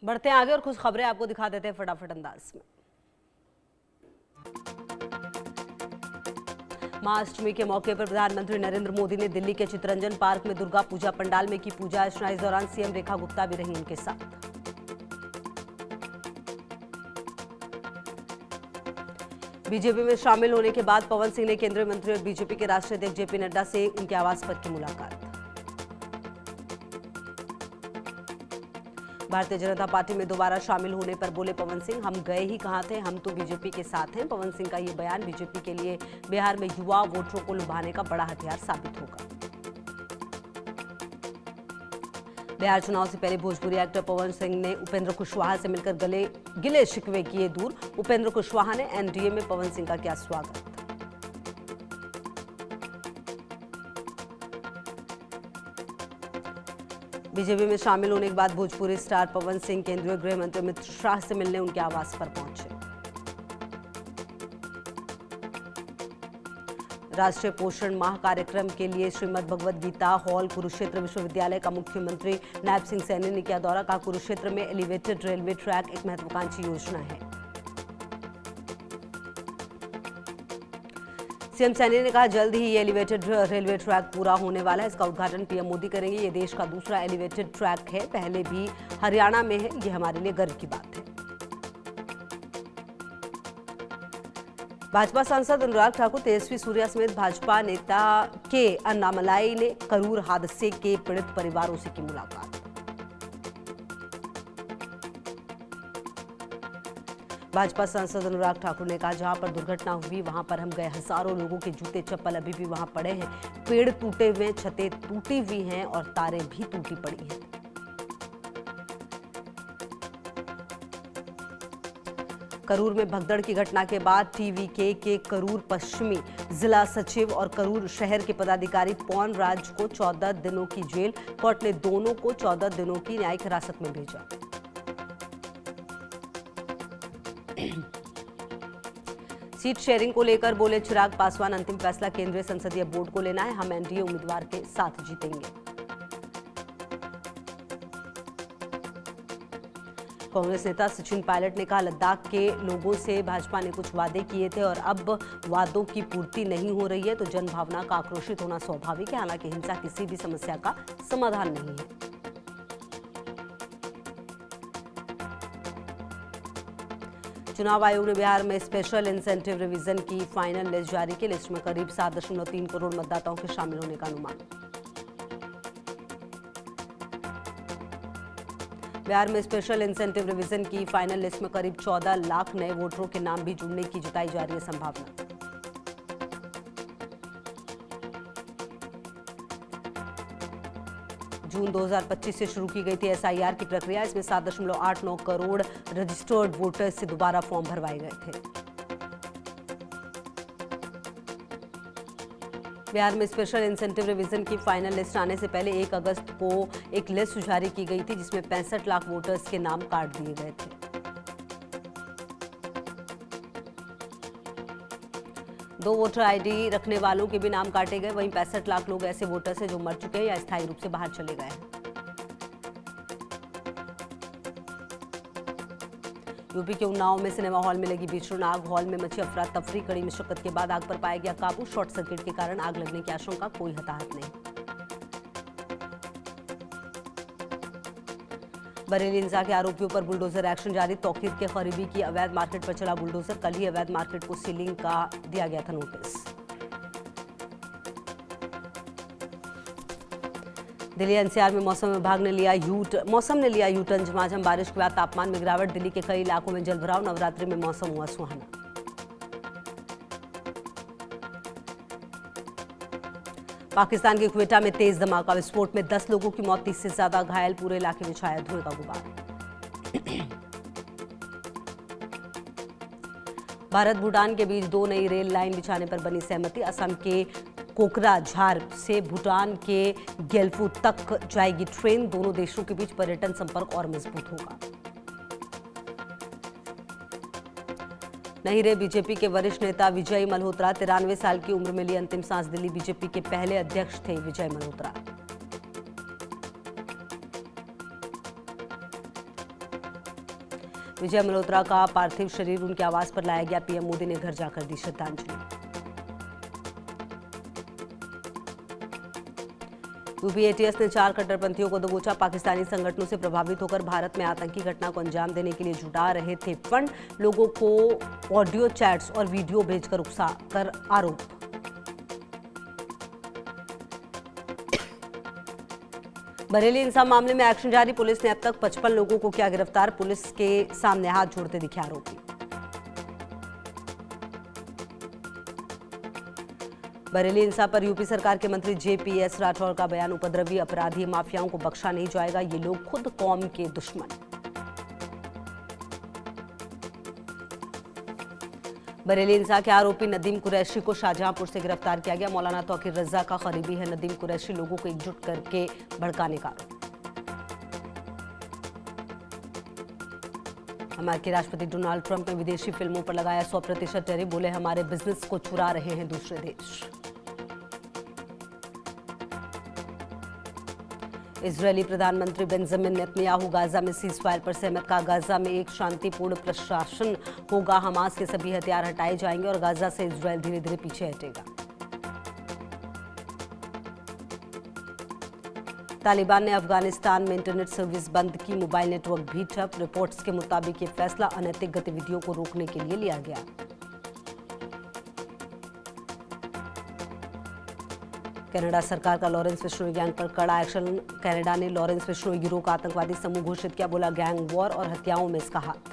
बढ़ते हैं आगे और कुछ खबरें आपको दिखा देते हैं फटाफट अंदाज में। महाअष्टमी के मौके पर प्रधानमंत्री नरेंद्र मोदी ने दिल्ली के चित्तरंजन पार्क में दुर्गा पूजा पंडाल में की पूजा अर्चना। इस दौरान सीएम रेखा गुप्ता भी रही उनके साथ। बीजेपी में शामिल होने के बाद पवन सिंह ने केंद्रीय मंत्री और बीजेपी के राष्ट्रीय अध्यक्ष जेपी नड्डा से उनके आवास पर की मुलाकात। भारतीय जनता पार्टी में दोबारा शामिल होने पर बोले पवन सिंह, हम गए ही कहां थे, हम तो बीजेपी के साथ हैं। पवन सिंह का ये बयान बीजेपी के लिए बिहार में युवा वोटरों को लुभाने का बड़ा हथियार साबित होगा। बिहार चुनाव से पहले भोजपुरी एक्टर पवन सिंह ने उपेंद्र कुशवाहा से मिलकर गिले शिकवे किए दूर। उपेंद्र कुशवाहा ने एनडीए में पवन सिंह का किया स्वागत। बीजेपी में शामिल होने के बाद भोजपुरी स्टार पवन सिंह केंद्रीय गृह मंत्री अमित शाह से मिलने उनके आवास पर पहुंचे। राष्ट्रीय पोषण माह कार्यक्रम के लिए श्रीमद् भगवद गीता हॉल कुरुक्षेत्र विश्वविद्यालय का मुख्यमंत्री नायब सिंह सैनी ने किया दौरा। कहा, कुरुक्षेत्र में एलिवेटेड रेलवे ट्रैक एक महत्वाकांक्षी योजना है। सीएम सैनी ने कहा, जल्द ही ये एलिवेटेड रेलवे ट्रैक पूरा होने वाला है। इसका उद्घाटन पीएम मोदी करेंगे। ये देश का दूसरा एलिवेटेड ट्रैक है, पहले भी हरियाणा में है। ये हमारे लिए गर्व की बात है। भाजपा सांसद अनुराग ठाकुर, तेजस्वी सूर्या समेत भाजपा नेता के अन्नामलाई ने करूर हादसे के पीड़ित परिवारों से की मुलाकात। भाजपा सांसद अनुराग ठाकुर ने कहा, जहां पर दुर्घटना हुई वहां पर हम गए। हजारों लोगों के जूते चप्पल अभी भी वहां पड़े हैं। पेड़ टूटे हुए, छतें टूटी हुई हैं और तारें भी टूटी पड़ी हैं। करूर में भगदड़ की घटना के बाद टीवीके के करूर पश्चिमी जिला सचिव और करूर शहर के पदाधिकारी पवन राज को 14 दिनों की जेल। कोर्ट ने दोनों को 14 दिनों की न्यायिक हिरासत में भेजा। सीट शेयरिंग को लेकर बोले चिराग पासवान, अंतिम फैसला केंद्रीय संसदीय बोर्ड को लेना है। हम एनडीए उम्मीदवार के साथ जीतेंगे। कांग्रेस नेता सचिन पायलट ने कहा, लद्दाख के लोगों से भाजपा ने कुछ वादे किए थे और अब वादों की पूर्ति नहीं हो रही है तो जनभावना का आक्रोशित होना स्वाभाविक है। हालांकि हिंसा किसी भी समस्या का समाधान नहीं है। चुनाव आयोग ने बिहार में स्पेशल इंसेंटिव रिवीजन की फाइनल लिस्ट जारी की। लिस्ट में करीब 7.3 करोड़ मतदाताओं के शामिल होने का अनुमान। बिहार में स्पेशल इंसेंटिव रिवीजन की फाइनल लिस्ट में करीब 14 लाख नए वोटरों के नाम भी जुड़ने की जताई जा रही है संभावना। जून 2025 से शुरू की गई थी एसआईआर की प्रक्रिया। इसमें 7.89 करोड़ रजिस्टर्ड वोटर्स से दोबारा फॉर्म भरवाए गए थे। बिहार में स्पेशल इंसेंटिव रिवीजन की फाइनल लिस्ट आने से पहले 1 अगस्त को एक लिस्ट जारी की गई थी जिसमें 65 लाख वोटर्स के नाम काट दिए गए थे। दो वोटर आईडी रखने वालों के भी नाम काटे गए। वहीं 65 लाख लोग ऐसे वोटर्स हैं जो मर चुके हैं या स्थायी रूप से बाहर चले गए हैं। यूपी के उन्नाव में सिनेमा हॉल में लगी भीषण आग। हॉल में मची अफरा तफरी। कड़ी मशक्कत के बाद आग पर पाया गया काबू। शॉर्ट सर्किट के कारण आग लगने की आशंका, कोई हताहत नहीं। बरेली हिंसा के आरोपियों पर बुलडोजर एक्शन जारी। तौकीर के करीबी की अवैध मार्केट पर चला बुलडोजर। कल ही अवैध मार्केट को सीलिंग का दिया गया था नोटिस। दिल्ली एनसीआर में मौसम विभाग ने लिया यू टर्न। झमाझम बारिश के बाद तापमान में गिरावट। दिल्ली के कई इलाकों में जलभराव। नवरात्रि में मौसम हुआ सुहाना। पाकिस्तान के क्वेटा में तेज धमाका। विस्फोट में 10 लोगों की मौत, 30 से ज्यादा घायल। पूरे इलाके में छाया धुएं का गुबार। भारत भूटान के बीच 2 नई रेल लाइन बिछाने पर बनी सहमति। असम के कोकराझार से भूटान के गेल्फू तक जाएगी ट्रेन। दोनों देशों के बीच पर्यटन संपर्क और मजबूत होगा। नहीं रहे बीजेपी के वरिष्ठ नेता विजय मल्होत्रा। 93 साल की उम्र में ली अंतिम सांस। दिल्ली बीजेपी के पहले अध्यक्ष थे विजय मल्होत्रा। विजय मल्होत्रा का पार्थिव शरीर उनके आवास पर लाया गया। पीएम मोदी ने घर जाकर दी श्रद्धांजलि। यूपी एटीएस ने 4 कट्टरपंथियों को दबोचा। पाकिस्तानी संगठनों से प्रभावित होकर भारत में आतंकी घटना को अंजाम देने के लिए जुटा रहे थे फंड। लोगों को ऑडियो चैट्स और वीडियो भेजकर उकसाकर आरोप। बरेली हिंसा मामले में एक्शन जारी। पुलिस ने अब तक 55 लोगों को किया गिरफ्तार। पुलिस के सामने हाथ जोड़ते दिखे आरोपी। बरेली हिंसा पर यूपी सरकार के मंत्री जेपीएस राठौर का बयान। उपद्रवी अपराधी माफियाओं को बख्शा नहीं जाएगा, ये लोग खुद कौम के दुश्मन। बरेली हिंसा के आरोपी नदीम कुरैशी को शाहजहांपुर से गिरफ्तार किया गया। मौलाना तौकीर रजा का करीबी है नदीम कुरैशी। लोगों को एकजुट करके भड़काने का आरोप। अमेरिकी राष्ट्रपति डोनाल्ड ट्रंप ने विदेशी फिल्मों पर लगाया 100% टैरिफ। बोले हमारे बिजनेस को चुरा रहे हैं दूसरे देश। इजरायली प्रधानमंत्री बेंजामिन नेतन्याहू गाजा में सीजफायर पर सहमत। कहा गाजा में एक शांतिपूर्ण प्रशासन होगा। हमास के सभी हथियार हटाए जाएंगे और गाजा से इजरायल धीरे धीरे पीछे हटेगा। तालिबान ने अफगानिस्तान में इंटरनेट सर्विस बंद की। मोबाइल नेटवर्क भी ठप। रिपोर्ट्स के मुताबिक ये फैसला अनैतिक गतिविधियों को रोकने के लिए लिया गया। कनाडा सरकार का लॉरेंस बिश्नोई गैंग पर कड़ा एक्शन। कनाडा ने लॉरेंस बिश्नोई गिरोह का आतंकवादी समूह घोषित किया। बोला गैंग वॉर और हत्याओं में इसका हाथ।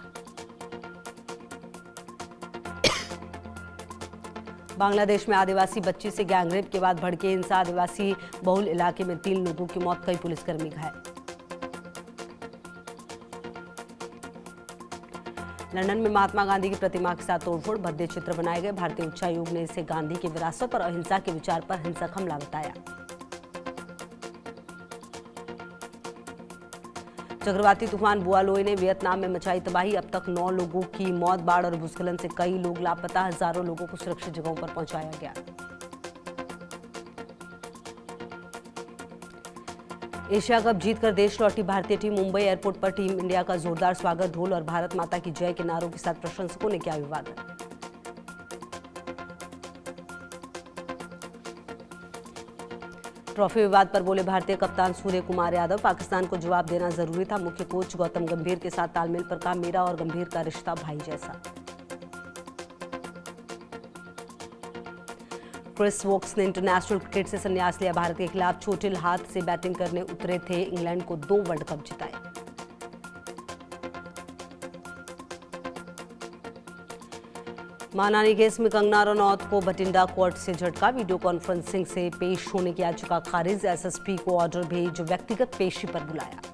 बांग्लादेश में आदिवासी बच्ची से गैंगरेप के बाद भड़के हिंसा। आदिवासी बहुल इलाके में 3 लोगों की मौत, कई पुलिसकर्मी घायल। लंदन में महात्मा गांधी की प्रतिमा के साथ तोड़फोड़, भद्दे चित्र बनाए गए। भारतीय उच्चायोग ने इसे गांधी की विरासत और अहिंसा के विचार पर हिंसक हमला बताया। चक्रवाती तूफान बुआलोई ने वियतनाम में मचाई तबाही। अब तक 9 लोगों की मौत। बाढ़ और भूस्खलन से कई लोग लापता। हजारों लोगों को सुरक्षित जगहों पर पहुंचाया गया। एशिया कप जीतकर देश लौटी भारतीय टीम। मुंबई एयरपोर्ट पर टीम इंडिया का जोरदार स्वागत। ढोल और भारत माता की जय के नारों के साथ प्रशंसकों ने किया अभिवादन। ट्रॉफी विवाद पर बोले भारतीय कप्तान सूर्य कुमार यादव। पाकिस्तान को जवाब देना जरूरी था। मुख्य कोच गौतम गंभीर के साथ तालमेल पर कहा मेरा और गंभीर का रिश्ता भाई जैसा। क्रिस वोक्स ने इंटरनेशनल क्रिकेट से संन्यास लिया। भारत के खिलाफ चोटिल हाथ से बैटिंग करने उतरे थे। इंग्लैंड को 2 वर्ल्ड कप जिताए। मानहानि केस में कंगना रनौत को बठिंडा कोर्ट से झटका। वीडियो कॉन्फ्रेंसिंग से पेश होने की याचिका खारिज। एसएसपी को ऑर्डर भेज व्यक्तिगत पेशी पर बुलाया।